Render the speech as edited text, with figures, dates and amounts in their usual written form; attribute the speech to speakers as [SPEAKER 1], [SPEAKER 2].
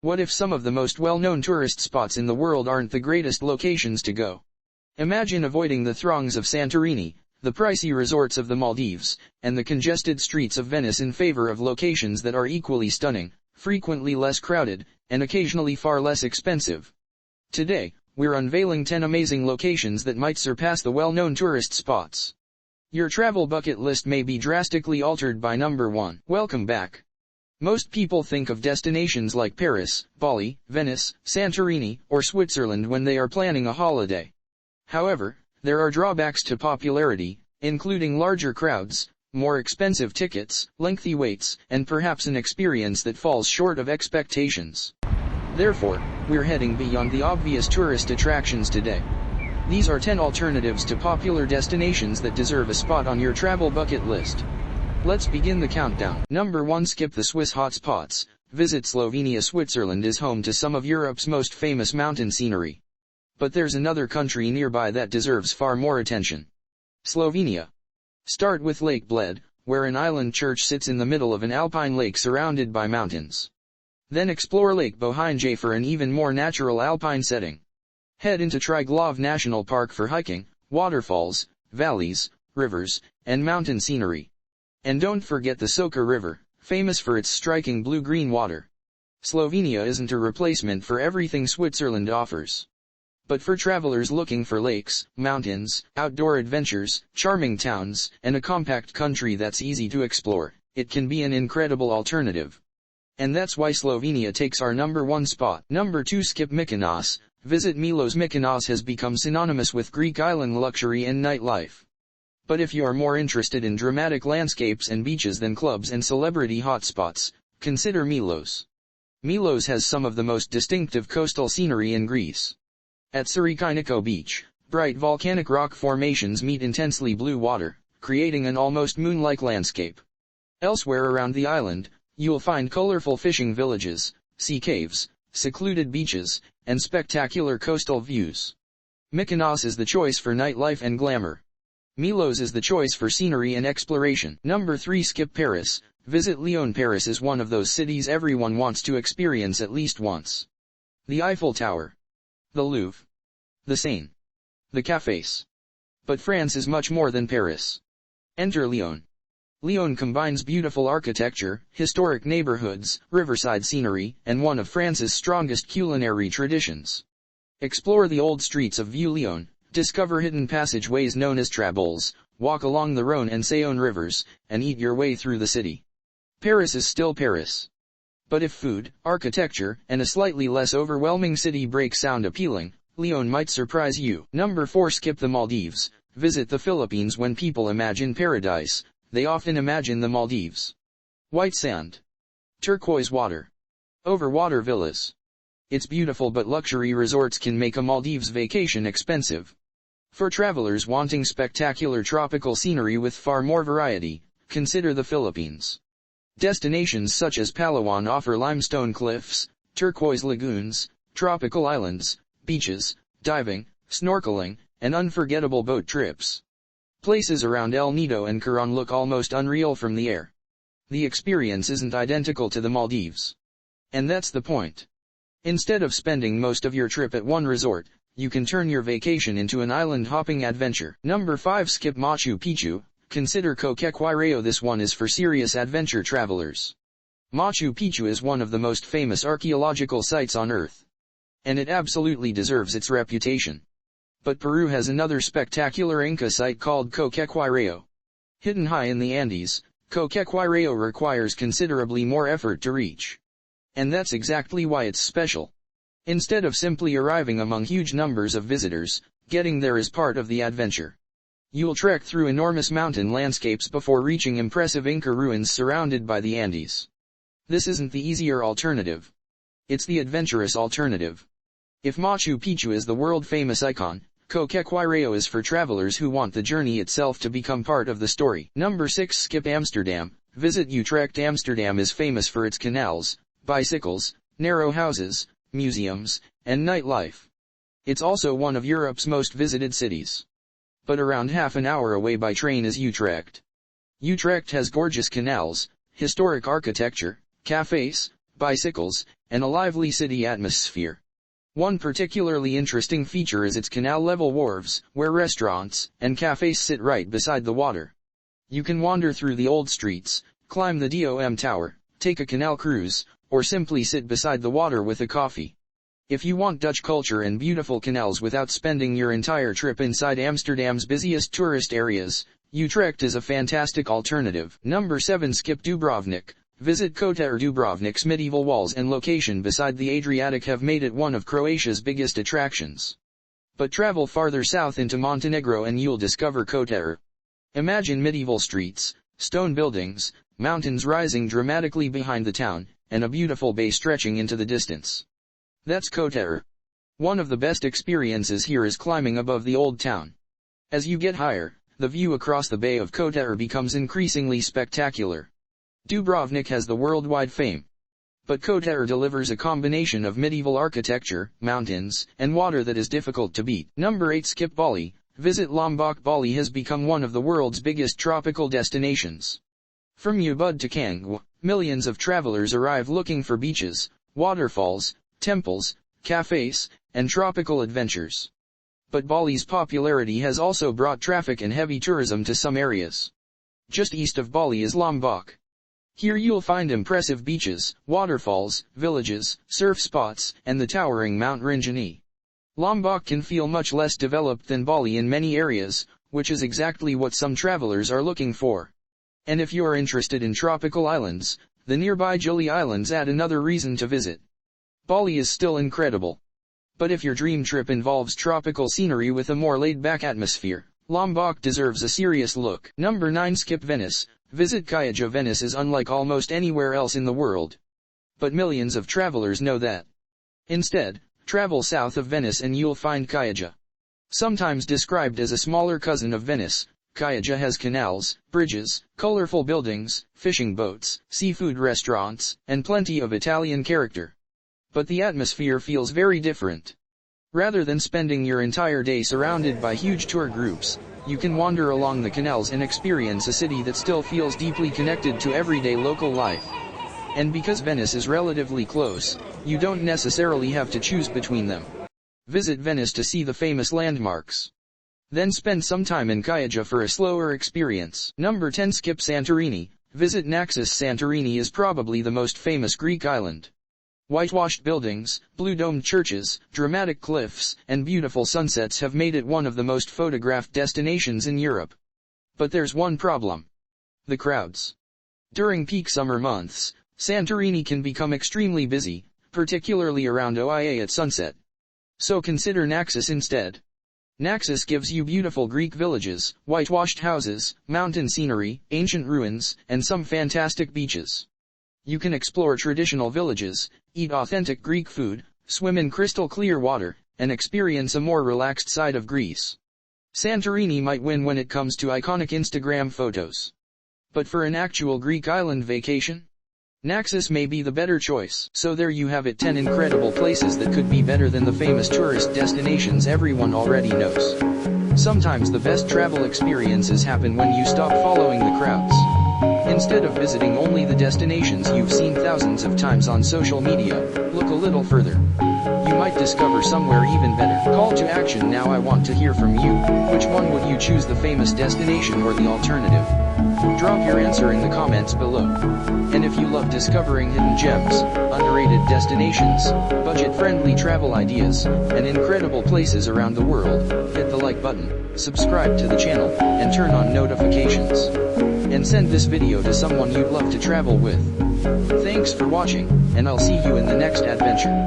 [SPEAKER 1] What if some of the most well-known tourist spots in the world aren't the greatest locations to go? Imagine avoiding the throngs of Santorini, the pricey resorts of the Maldives, and the congested streets of Venice in favor of locations that are equally stunning, frequently less crowded, and occasionally far less expensive. Today, we're unveiling 10 amazing locations that might surpass the well-known tourist spots. Your travel bucket list may be drastically altered by number 1. Welcome back. Most people think of destinations like Paris, Bali, Venice, Santorini, or Switzerland when they are planning a holiday. However, there are drawbacks to popularity, including larger crowds, more expensive tickets, lengthy waits, and perhaps an experience that falls short of expectations. Therefore, we're heading beyond the obvious tourist attractions today. These are 10 alternatives to popular destinations that deserve a spot on your travel bucket list. Let's begin the countdown. Number 1. Skip the Swiss hotspots. Visit Slovenia. Switzerland is home to some of Europe's most famous mountain scenery. But there's another country nearby that deserves far more attention. Slovenia. Start with Lake Bled, where an island church sits in the middle of an alpine lake surrounded by mountains. Then explore Lake Bohinj for an even more natural alpine setting. Head into Triglav National Park for hiking, waterfalls, valleys, rivers, and mountain scenery. And don't forget the Soča River, famous for its striking blue-green water. Slovenia isn't a replacement for everything Switzerland offers. But for travelers looking for lakes, mountains, outdoor adventures, charming towns, and a compact country that's easy to explore, it can be an incredible alternative. And that's why Slovenia takes our number 1 spot. Number 2. Skip Mykonos. Visit Milos. Mykonos has become synonymous with Greek island luxury and nightlife. But if you are more interested in dramatic landscapes and beaches than clubs and celebrity hotspots, consider Milos. Milos has some of the most distinctive coastal scenery in Greece. At Sarikyniko Beach, bright volcanic rock formations meet intensely blue water, creating an almost moon-like landscape. Elsewhere around the island, you'll find colorful fishing villages, sea caves, secluded beaches, and spectacular coastal views. Mykonos is the choice for nightlife and glamour. Milos is the choice for scenery and exploration. Number 3. Skip Paris. Visit Lyon. Paris is one of those cities everyone wants to experience at least once. The Eiffel Tower, the Louvre, the Seine, the cafes. But France is much more than Paris. Enter Lyon. Lyon combines beautiful architecture, historic neighborhoods, riverside scenery, and one of France's strongest culinary traditions. Explore the old streets of Vieux Lyon, discover hidden passageways known as traboles, walk along the Rhône and Saône rivers, and eat your way through the city. Paris is still Paris. But if food, architecture, and a slightly less overwhelming city break sound appealing, Lyon might surprise you. Number 4. Skip the Maldives. Visit the Philippines. When people imagine paradise, they often imagine the Maldives. White sand, turquoise water, overwater villas. It's beautiful, but luxury resorts can make a Maldives vacation expensive. For travelers wanting spectacular tropical scenery with far more variety, consider the Philippines. Destinations such as Palawan offer limestone cliffs, turquoise lagoons, tropical islands, beaches, diving, snorkeling, and unforgettable boat trips. Places around El Nido and Coron look almost unreal from the air. The experience isn't identical to the Maldives. And that's the point. Instead of spending most of your trip at one resort, you can turn your vacation into an island-hopping adventure. Number 5. Skip Machu Picchu. Consider Choquequirao. This one is for serious adventure travelers. Machu Picchu is one of the most famous archaeological sites on Earth. And it absolutely deserves its reputation. But Peru has another spectacular Inca site called Choquequirao. Hidden high in the Andes, Choquequirao requires considerably more effort to reach. And that's exactly why it's special. Instead of simply arriving among huge numbers of visitors, getting there is part of the adventure. You'll trek through enormous mountain landscapes before reaching impressive Inca ruins surrounded by the Andes. This isn't the easier alternative. It's the adventurous alternative. If Machu Picchu is the world-famous icon, Choquequirao is for travelers who want the journey itself to become part of the story. Number 6. Skip Amsterdam. Visit Utrecht. Amsterdam is famous for its canals, bicycles, narrow houses, museums, and nightlife. It's also one of Europe's most visited cities. But around half an hour away by train is Utrecht. Utrecht has gorgeous canals, historic architecture, cafes, bicycles, and a lively city atmosphere. One particularly interesting feature is its canal-level wharves, where restaurants and cafes sit right beside the water. You can wander through the old streets, climb the Dom Tower, take a canal cruise, or simply sit beside the water with a coffee. If you want Dutch culture and beautiful canals without spending your entire trip inside Amsterdam's busiest tourist areas, Utrecht is a fantastic alternative. Number 7. Skip Dubrovnik. Visit Kotor. Dubrovnik's medieval walls and location beside the Adriatic have made it one of Croatia's biggest attractions. But travel farther south into Montenegro and you'll discover Kotor. Imagine medieval streets, stone buildings, mountains rising dramatically behind the town, and a beautiful bay stretching into the distance. That's Kotor. One of the best experiences here is climbing above the old town. As you get higher, the view across the Bay of Kotor becomes increasingly spectacular. Dubrovnik has the worldwide fame. But Kotor delivers a combination of medieval architecture, mountains, and water that is difficult to beat. Number 8. Skip Bali. Visit Lombok. Bali has become one of the world's biggest tropical destinations. From Ubud to Canggu, millions of travelers arrive looking for beaches, waterfalls, temples, cafes, and tropical adventures. But Bali's popularity has also brought traffic and heavy tourism to some areas. Just east of Bali is Lombok. Here you'll find impressive beaches, waterfalls, villages, surf spots, and the towering Mount Rinjani. Lombok can feel much less developed than Bali in many areas, which is exactly what some travelers are looking for. And if you're interested in tropical islands, the nearby Gili Islands add another reason to visit. Bali is still incredible. But if your dream trip involves tropical scenery with a more laid-back atmosphere, Lombok deserves a serious look. Number 9. Skip Venice. Visit Chioggia. Venice is unlike almost anywhere else in the world. But millions of travelers know that. Instead, travel south of Venice and you'll find Chioggia. Sometimes described as a smaller cousin of Venice, Chioggia has canals, bridges, colorful buildings, fishing boats, seafood restaurants, and plenty of Italian character. But the atmosphere feels very different. Rather than spending your entire day surrounded by huge tour groups, you can wander along the canals and experience a city that still feels deeply connected to everyday local life. And because Venice is relatively close, you don't necessarily have to choose between them. Visit Venice to see the famous landmarks. Then spend some time in Chioggia for a slower experience. Number 10. Skip Santorini. Visit Naxos. Santorini is probably the most famous Greek island. Whitewashed buildings, blue-domed churches, dramatic cliffs, and beautiful sunsets have made it one of the most photographed destinations in Europe. But there's one problem. The crowds. During peak summer months, Santorini can become extremely busy, particularly around OIA at sunset. So consider Naxos instead. Naxos gives you beautiful Greek villages, whitewashed houses, mountain scenery, ancient ruins, and some fantastic beaches. You can explore traditional villages, eat authentic Greek food, swim in crystal clear water, and experience a more relaxed side of Greece. Santorini might win when it comes to iconic Instagram photos. But for an actual Greek island vacation, Naxos may be the better choice. So there you have it, 10 incredible places that could be better than the famous tourist destinations everyone already knows. Sometimes the best travel experiences happen when you stop following the crowds. Instead of visiting only the destinations you've seen thousands of times on social media, look a little further. You might discover somewhere even better. Call to action now. I want to hear from you. Which one would you choose, the famous destination or the alternative? Drop your answer in the comments below. And if you love discovering hidden gems, underrated destinations, budget-friendly travel ideas, and incredible places around the world, hit the like button, subscribe to the channel, and turn on notifications. And send this video to someone you'd love to travel with. Thanks for watching, and I'll see you in the next adventure.